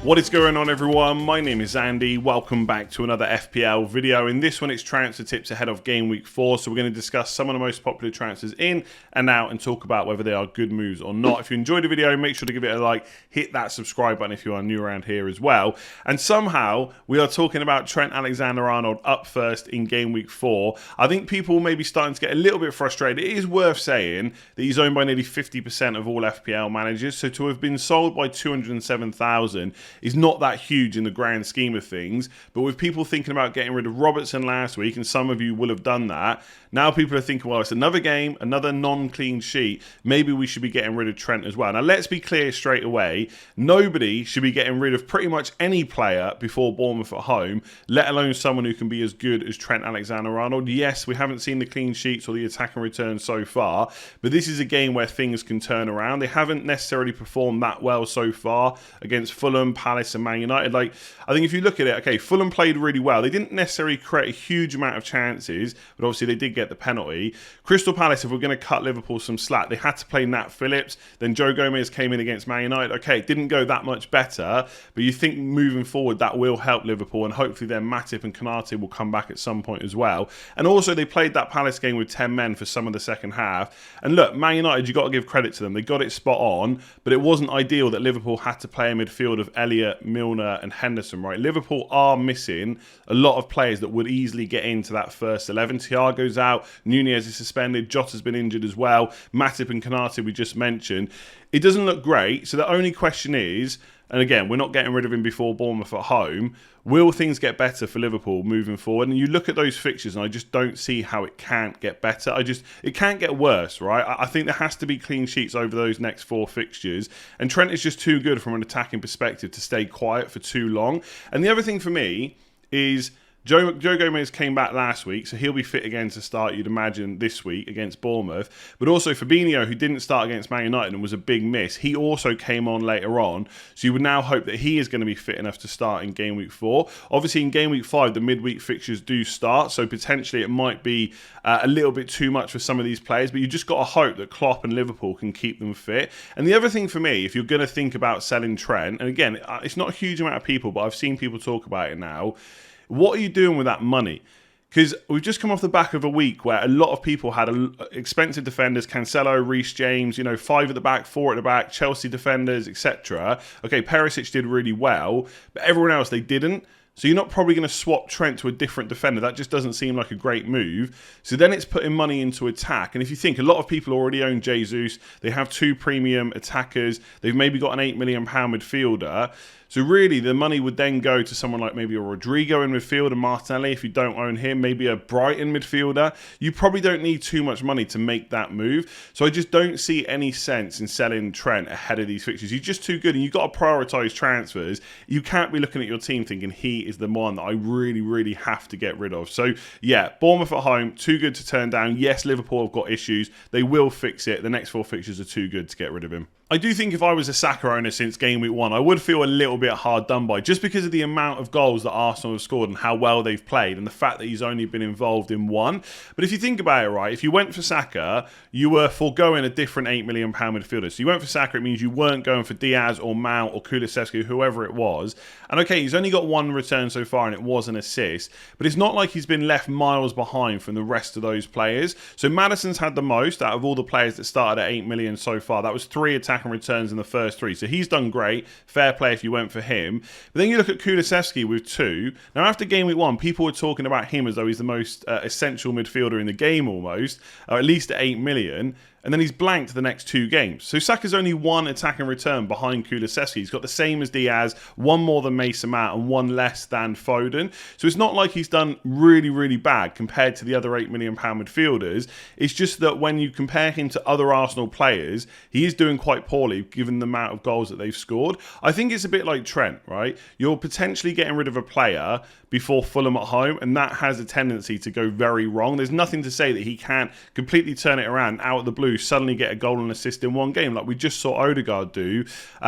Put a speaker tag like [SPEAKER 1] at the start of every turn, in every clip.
[SPEAKER 1] What is going on, everyone? My name is Andy. Welcome back to another FPL video. In this one, it's transfer tips ahead of game week 4. So we're going to discuss some of the most popular transfers in and out and talk about whether they are good moves or not. If you enjoyed the video, make sure to give it a like, hit that subscribe button if you are new around here as well. And somehow we are talking about Trent Alexander-Arnold up first in game week 4. I think people may be starting to get a little bit frustrated. It is worth saying that he's owned by nearly 50% of all FPL managers. So to have been sold by 207,000 is not that huge in the grand scheme of things. But with people thinking about getting rid of Robertson last week, and some of you will have done that, now people are thinking, well, it's another game, another non-clean sheet. Maybe we should be getting rid of Trent as well. Now, let's be clear straight away. Nobody should be getting rid of pretty much any player before Bournemouth at home, let alone someone who can be as good as Trent Alexander-Arnold. Yes, we haven't seen the clean sheets or the attack and return so far, but this is a game where things can turn around. They haven't necessarily performed that well so far against Fulham, Palace and Man United. I think if you look at it, okay, Fulham played really well. They didn't necessarily create a huge amount of chances, but obviously they did get the penalty. Crystal Palace, if we're going to cut Liverpool some slack, they had to play Nat Phillips. Then Joe Gomez came in against Man United. Okay, it didn't go that much better, but you think moving forward that will help Liverpool, and hopefully then Matip and Konate will come back at some point as well. And also they played that Palace game with 10 men for some of the second half. And look, Man United, you've got to give credit to them. They got it spot on, but it wasn't ideal that Liverpool had to play a midfield of Elliott, Milner and Henderson, right? Liverpool are missing a lot of players that would easily get into that first 11. Thiago's out, Nunez is suspended, Jota's been injured as well, Matip and Konate we just mentioned. It doesn't look great, so the only question is, and again, we're not getting rid of him before Bournemouth at home, will things get better for Liverpool moving forward? And you look at those fixtures and I just don't see how it can't get better. It can't get worse, right? I think there has to be clean sheets over those next 4 fixtures. And Trent is just too good from an attacking perspective to stay quiet for too long. And the other thing for me is Joe Gomez came back last week, so he'll be fit again to start, you'd imagine, this week against Bournemouth. But also Fabinho, who didn't start against Man United and was a big miss, he also came on later on. So you would now hope that he is going to be fit enough to start in game week 4. Obviously, in game week 5, the midweek fixtures do start, so potentially it might be a little bit too much for some of these players. But you just got to hope that Klopp and Liverpool can keep them fit. And the other thing for me, if you're going to think about selling Trent, and again, it's not a huge amount of people, but I've seen people talk about it now. What are you doing with that money? Because we've just come off the back of a week where a lot of people had expensive defenders, Cancelo, Reece James, 5 at the back, 4 at the back, Chelsea defenders, etc. Okay, Perisic did really well, but everyone else, they didn't. So you're not probably going to swap Trent to a different defender. That just doesn't seem like a great move. So then it's putting money into attack. And if you think, a lot of people already own Jesus. They have 2 premium attackers. They've maybe got an £8 million midfielder. So really, the money would then go to someone like maybe a Rodrigo in midfield and Martinelli if you don't own him, maybe a Brighton midfielder. You probably don't need too much money to make that move. So I just don't see any sense in selling Trent ahead of these fixtures. He's just too good, and you've got to prioritise transfers. You can't be looking at your team thinking he is the one that I really, really have to get rid of. So yeah, Bournemouth at home, too good to turn down. Yes, Liverpool have got issues. They will fix it. The next 4 fixtures are too good to get rid of him. I do think if I was a Saka owner since game week 1, I would feel a little bit hard done by, just because of the amount of goals that Arsenal have scored and how well they've played, and the fact that he's only been involved in 1. But if you think about it, right, if you went for Saka, you were foregoing a different £8 million midfielder. So you went for Saka, it means you weren't going for Diaz or Mount or Kulusevski, whoever it was. And okay, he's only got 1 return so far, and it was an assist. But it's not like he's been left miles behind from the rest of those players. So Maddison's had the most out of all the players that started at 8 million so far. That was 3 attack and returns in the first 3. So he's done great. Fair play if you went for him. But then you look at Kulusevski with 2. Now, after game week 1, people were talking about him as though he's the most essential midfielder in the game almost, or at least at 8 million. And then he's blanked the next 2 games. So Saka's only 1 attack and return behind Kulusevski. He's got the same as Diaz, 1 more than Mason Mount and 1 less than Foden. So it's not like he's done really, really bad compared to the other £8 million midfielders. It's just that when you compare him to other Arsenal players, he is doing quite poorly given the amount of goals that they've scored. I think it's a bit like Trent, right? You're potentially getting rid of a player before Fulham at home, and that has a tendency to go very wrong. There's nothing to say that he can't completely turn it around out of the blue, suddenly get a goal and assist in 1 game, like we just saw Odegaard do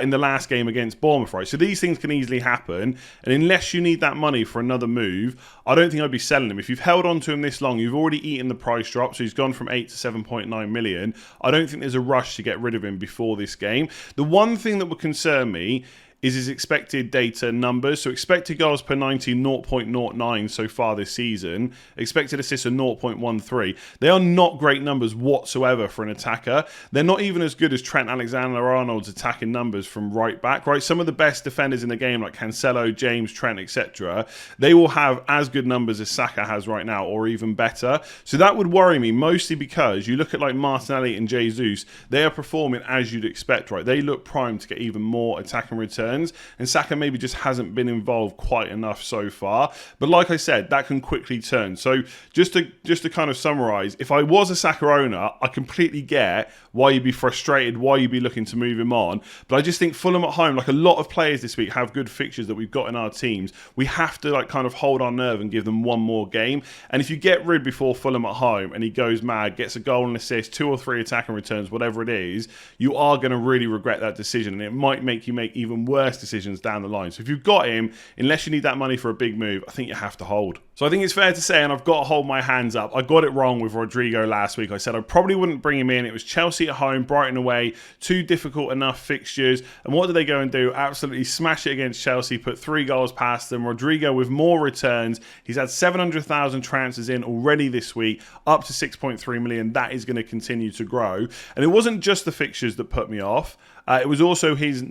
[SPEAKER 1] in the last game against Bournemouth, right? So these things can easily happen, and unless you need that money for another move, I don't think I'd be selling him. If you've held on to him this long, you've already eaten the price drop, so he's gone from 8 to 7.9 million. I don't think there's a rush to get rid of him before this game. The one thing that would concern me is his expected data numbers. So expected goals per 90, 0.09 so far this season. Expected assists are 0.13. They are not great numbers whatsoever for an attacker. They're not even as good as Trent Alexander-Arnold's attacking numbers from right back, right? Some of the best defenders in the game, like Cancelo, James, Trent, etc., they will have as good numbers as Saka has right now, or even better. So that would worry me, mostly because you look at like Martinelli and Jesus, they are performing as you'd expect, right? They look primed to get even more attacking returns, and Saka maybe just hasn't been involved quite enough so far. But like I said, that can quickly turn. So just to kind of summarise, if I was a Saka owner, I completely get why you'd be frustrated, why you'd be looking to move him on. But I just think Fulham at home, like a lot of players this week have good fixtures that we've got in our teams. We have to like kind of hold our nerve and give them one more game. And if you get rid before Fulham at home and he goes mad, gets a goal and assist, 2 or 3 attacking returns, whatever it is, you are going to really regret that decision, and it might make you make even worse decisions down the line. So if you've got him, unless you need that money for a big move, I think you have to hold. So I think it's fair to say, and I've got to hold my hands up, I got it wrong with Rodrigo last week. I said I probably wouldn't bring him in. It was Chelsea at home, Brighton away, 2 difficult enough fixtures. And what did they go and do? Absolutely smash it against Chelsea, put 3 goals past them. Rodrigo with more returns. He's had 700,000 transfers in already this week, up to 6.3 million. That is going to continue to grow. And it wasn't just the fixtures that put me off. It was also his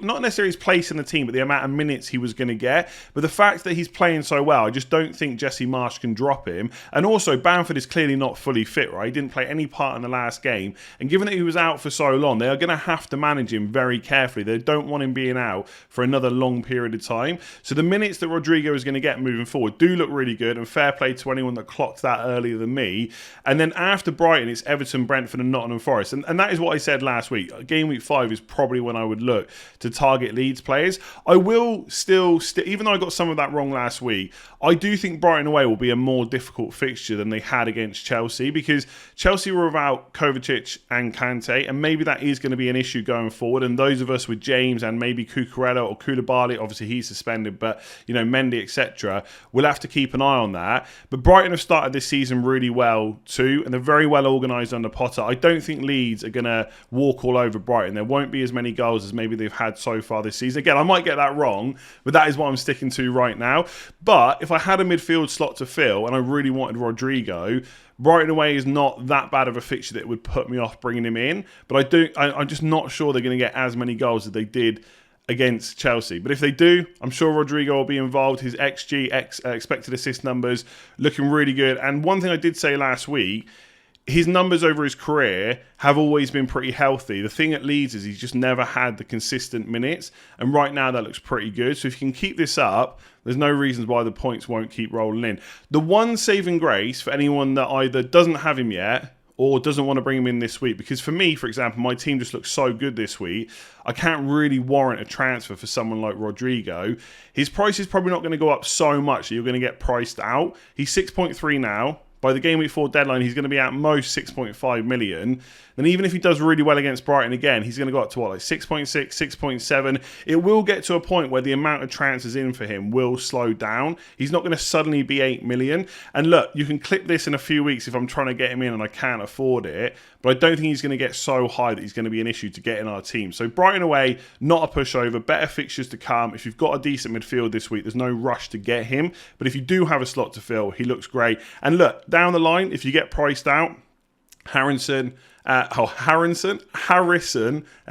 [SPEAKER 1] not necessarily his place in the team, but the amount of minutes he was going to get. But the fact that he's playing so well, I just don't think Jesse Marsch can drop him. And also, Bamford is clearly not fully fit, right? He didn't play any part in the last game. And given that he was out for so long, they are going to have to manage him very carefully. They don't want him being out for another long period of time. So the minutes that Rodrigo is going to get moving forward do look really good. And fair play to anyone that clocked that earlier than me. And then after Brighton, it's Everton, Brentford and Nottingham Forest. And that is what I said last week. Game week 5 is probably when I would look to target Leeds players. I will still, even though I got some of that wrong last week, I do think Brighton away will be a more difficult fixture than they had against Chelsea, because Chelsea were without Kovacic and Kante, and maybe that is going to be an issue going forward. And those of us with James and maybe Cucurella or Koulibaly, obviously he's suspended, but you know, Mendy, etc., we'll have to keep an eye on that. But Brighton have started this season really well too, and they're very well organised under Potter. I don't think Leeds are going to walk all over Brighton. There won't be as many goals as maybe they've had so far this season. Again, I might get that wrong, but that is what I'm sticking to right now. But if I had a midfield slot to fill and I really wanted Rodrigo, Brighton away is not that bad of a fixture that it would put me off bringing him in. But I'm just not sure they're going to get as many goals as they did against Chelsea. But if they do, I'm sure Rodrigo will be involved. His XG, expected assist numbers, looking really good. And one thing I did say last week, his numbers over his career have always been pretty healthy. The thing at Leeds is he's just never had the consistent minutes, and right now that looks pretty good. So if you can keep this up, there's no reasons why the points won't keep rolling in. The one saving grace for anyone that either doesn't have him yet or doesn't want to bring him in this week, because for me, for example, my team just looks so good this week, I can't really warrant a transfer for someone like Rodrigo. His price is probably not going to go up so much that you're going to get priced out. He's 6.3 now. By the Game Week 4 deadline, he's going to be at most 6.5 million. Then even if he does really well against Brighton again, he's going to go up to what, like 6.6, 6.7. It will get to a point where the amount of transfers in for him will slow down. He's not going to suddenly be 8 million. And look, you can clip this in a few weeks if I'm trying to get him in and I can't afford it. But I don't think he's going to get so high that he's going to be an issue to get in our team. So Brighton away, not a pushover. Better fixtures to come. If you've got a decent midfield this week, there's no rush to get him. But if you do have a slot to fill, he looks great. And look, down the line, if you get priced out, Harrison and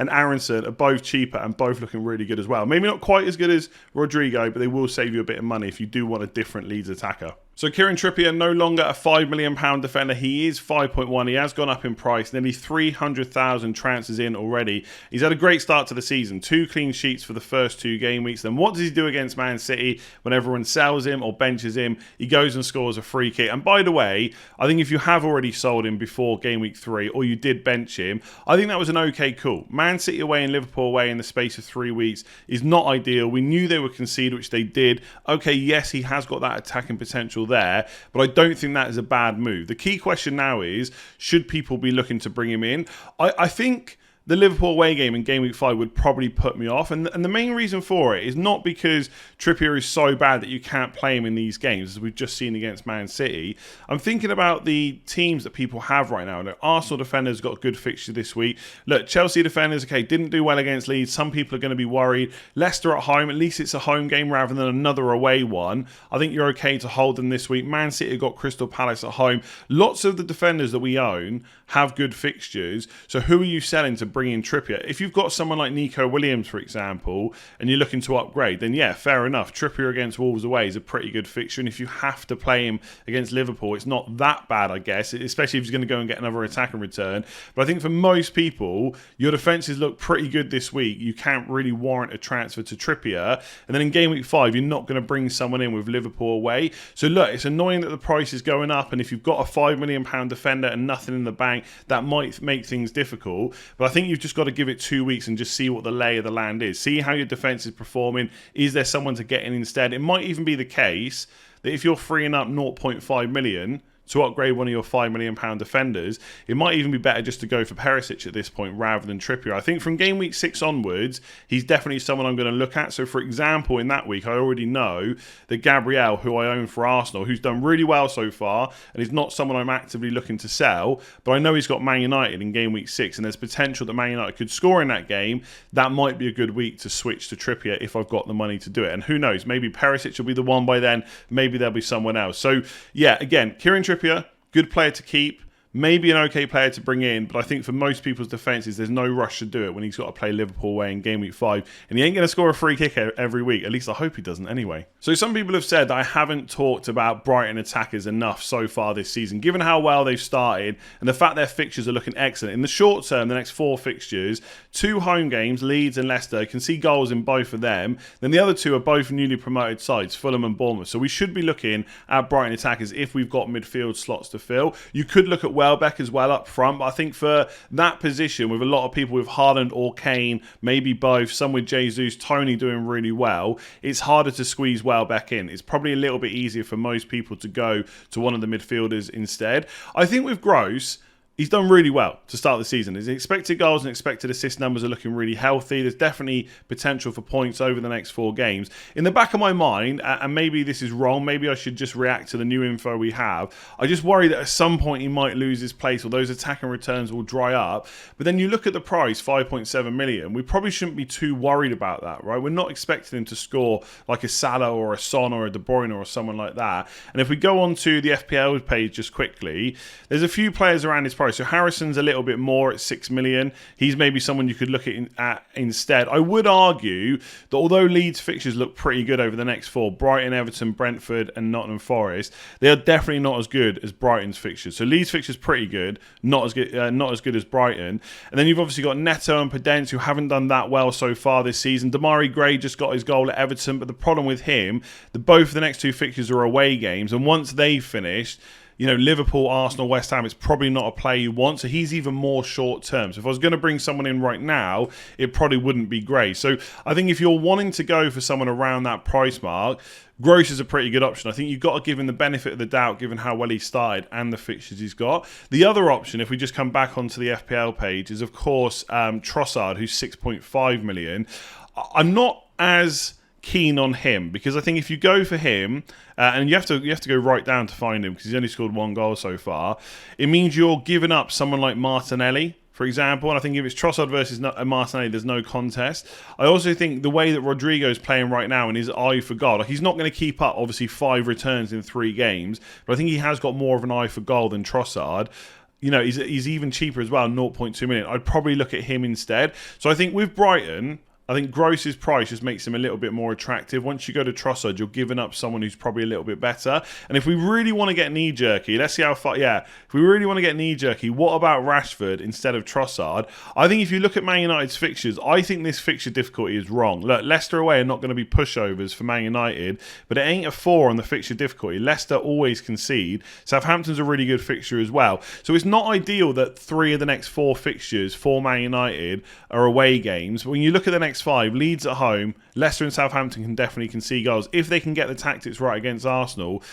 [SPEAKER 1] Aronson are both cheaper and both looking really good as well. Maybe not quite as good as Rodrigo, but they will save you a bit of money if you do want a different Leeds attacker. So Kieran Trippier, no longer a £5 million defender. He is 5.1. He has gone up in price. Nearly 300,000 transfers in already. He's had a great start to the season. 2 clean sheets for the first 2 game weeks. Then what does he do against Man City when everyone sells him or benches him? He goes and scores a free kick. And by the way, I think if you have already sold him before game week 3 or you did bench him, I think that was an okay call. Man City away and Liverpool away in the space of 3 weeks is not ideal. We knew they would concede, which they did. Okay, yes, he has got that attacking potential there, but I don't think that is a bad move. The key question now is, should people be looking to bring him in? I think the Liverpool away game in game week 5 would probably put me off. And the main reason for it is not because Trippier is so bad that you can't play him in these games, as we've just seen against Man City. I'm thinking about the teams that people have right now. Arsenal defenders got a good fixture this week. Look, Chelsea defenders, okay, didn't do well against Leeds. Some people are going to be worried. Leicester at home, at least it's a home game rather than another away one. I think you're okay to hold them this week. Man City got Crystal Palace at home. Lots of the defenders that we own have good fixtures. So who are you selling to bring in Trippier? If you've got someone like Nico Williams, for example, and you're looking to upgrade, then yeah, fair enough. Trippier against Wolves away is a pretty good fixture. And if you have to play him against Liverpool, it's not that bad, I guess, especially if he's going to go and get another attack and return. But I think for most people, your defences look pretty good this week. You can't really warrant a transfer to Trippier. And then in game week 5, you're not going to bring someone in with Liverpool away. So look, it's annoying that the price is going up. And if you've got a £5 million defender and nothing in the bank, that might make things difficult. But I think you've just got to give it 2 weeks and just see what the lay of the land is. See how your defence is performing. Is there someone to get in instead? It might even be the case that if you're freeing up 0.5 million to upgrade one of your £5 million defenders, it might even be better just to go for Perisic at this point rather than Trippier. I think from game week 6 onwards, he's definitely someone I'm going to look at. So for example, in that week, I already know that Gabriel, who I own for Arsenal, who's done really well so far, and is not someone I'm actively looking to sell, but I know he's got Man United in game week 6, and there's potential that Man United could score in that game. That might be a good week to switch to Trippier if I've got the money to do it. And who knows, maybe Perisic will be the one by then, maybe there'll be someone else. So yeah, again, Kieran Trippier, good player to keep, maybe an okay player to bring in, but I think for most people's defences, there's no rush to do it when he's got to play Liverpool away in game week 5, and he ain't going to score a free kick every week. At least I hope he doesn't anyway. So some people have said that I haven't talked about Brighton attackers enough so far this season, given how well they've started and the fact their fixtures are looking excellent. In the short term, the next 4 fixtures, 2 home games, Leeds and Leicester, can see goals in both of them. Then the other 2 are both newly promoted sides, Fulham and Bournemouth. So we should be looking at Brighton attackers if we've got midfield slots to fill. You could look at Welbeck as well up front, but I think for that position, with a lot of people with Haaland or Kane, maybe both, some with Jesus, Tony doing really well, it's harder to squeeze Welbeck in. It's probably a little bit easier for most people to go to one of the midfielders instead. I think with Groß, he's done really well to start the season. His expected goals and expected assist numbers are looking really healthy. There's definitely potential for points over the next 4 games. In the back of my mind, and maybe this is wrong, maybe I should just react to the new info we have, I just worry that at some point he might lose his place or those attack and returns will dry up. But then you look at the price, 5.7 million, we probably shouldn't be too worried about that, right? We're not expecting him to score like a Salah or a Son or a De Bruyne or someone like that. And if we go on to the FPL page just quickly, there's a few players around his price. So Harrison's a little bit more at 6 million. He's maybe someone you could look at instead. I would argue that although Leeds fixtures look pretty good over the next 4, Brighton, Everton, Brentford and Nottingham Forest, they are definitely not as good as Brighton's fixtures. So Leeds fixtures pretty good, not as good as Brighton. And then you've obviously got Neto and Podence, who haven't done that well so far this season. Damari Gray just got his goal at Everton, but the problem with him, both the next 2 fixtures are away games, and once they've finished, you know, Liverpool, Arsenal, West Ham, it's probably not a player you want. So he's even more short term. So if I was going to bring someone in right now, it probably wouldn't be great. So I think if you're wanting to go for someone around that price mark, Groß is a pretty good option. I think you've got to give him the benefit of the doubt given how well he started and the fixtures he's got. The other option, if we just come back onto the FPL page, is of course Trossard, who's 6.5 million. I'm not as keen on him because I think if you go for him and you have to go right down to find him because he's only scored 1 goal so far, it means you're giving up someone like Martinelli, for example, and I think if it's Trossard versus Martinelli, there's no contest. I also think the way that Rodrigo is playing right now and his eye for goal, like he's not going to keep up obviously 5 returns in 3 games, but I think he has got more of an eye for goal than Trossard. You know, he's even cheaper as well, 0.2 million. I'd probably look at him instead. So I think with Brighton, I think Groß's price just makes him a little bit more attractive. Once you go to Trossard, you're giving up someone who's probably a little bit better. And if we really want to get knee-jerky, let's see how far... Yeah, if we really want to get knee-jerky, what about Rashford instead of Trossard? I think if you look at Man United's fixtures, I think this fixture difficulty is wrong. Look, Leicester away are not going to be pushovers for Man United, but it ain't a 4 on the fixture difficulty. Leicester always concede. Southampton's a really good fixture as well. So it's not ideal that 3 of the next 4 fixtures for Man United are away games. But when you look at the next 5, Leeds at home, Leicester and Southampton can definitely concede goals if they can get the tactics right against Arsenal.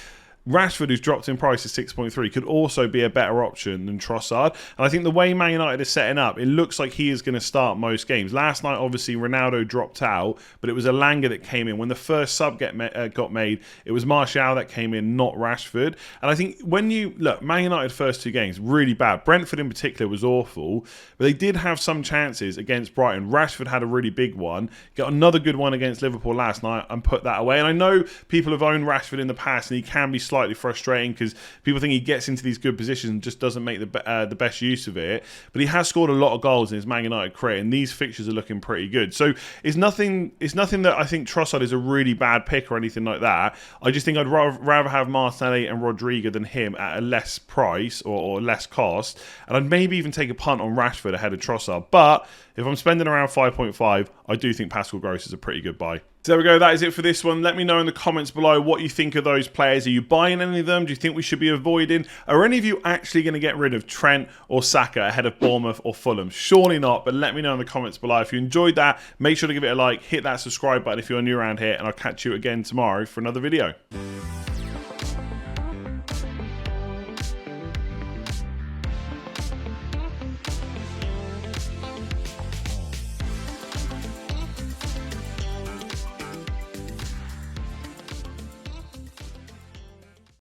[SPEAKER 1] Rashford, who's dropped in price to 6.3, could also be a better option than Trossard. And I think the way Man United is setting up, it looks like he is going to start most games. Last night, obviously, Ronaldo dropped out, but it was Elanga that came in. When the first sub got made, it was Martial that came in, not Rashford. And I think when you look, Man United first 2 games, really bad. Brentford in particular was awful, but they did have some chances against Brighton. Rashford had a really big one, got another good one against Liverpool last night and put that away. And I know people have owned Rashford in the past, and he can be slightly frustrating because people think he gets into these good positions and just doesn't make the best use of it. But he has scored a lot of goals in his Man United career, and these fixtures are looking pretty good. So it's nothing that I think Trossard is a really bad pick or anything like that. I just think I'd rather have Martinelli and Rodrigo than him at a less price or less cost. And I'd maybe even take a punt on Rashford ahead of Trossard. But if I'm spending around 5.5, I do think Pascal Groß is a pretty good buy. So there we go, that is it for this one. Let me know in the comments below what you think of those players. Are you buying any of them? Do you think we should be avoiding? Are any of you actually going to get rid of Trent or Saka ahead of Bournemouth or Fulham? Surely not, but let me know in the comments below. If you enjoyed that, make sure to give it a like, hit that subscribe button if you're new around here, and I'll catch you again tomorrow for another video.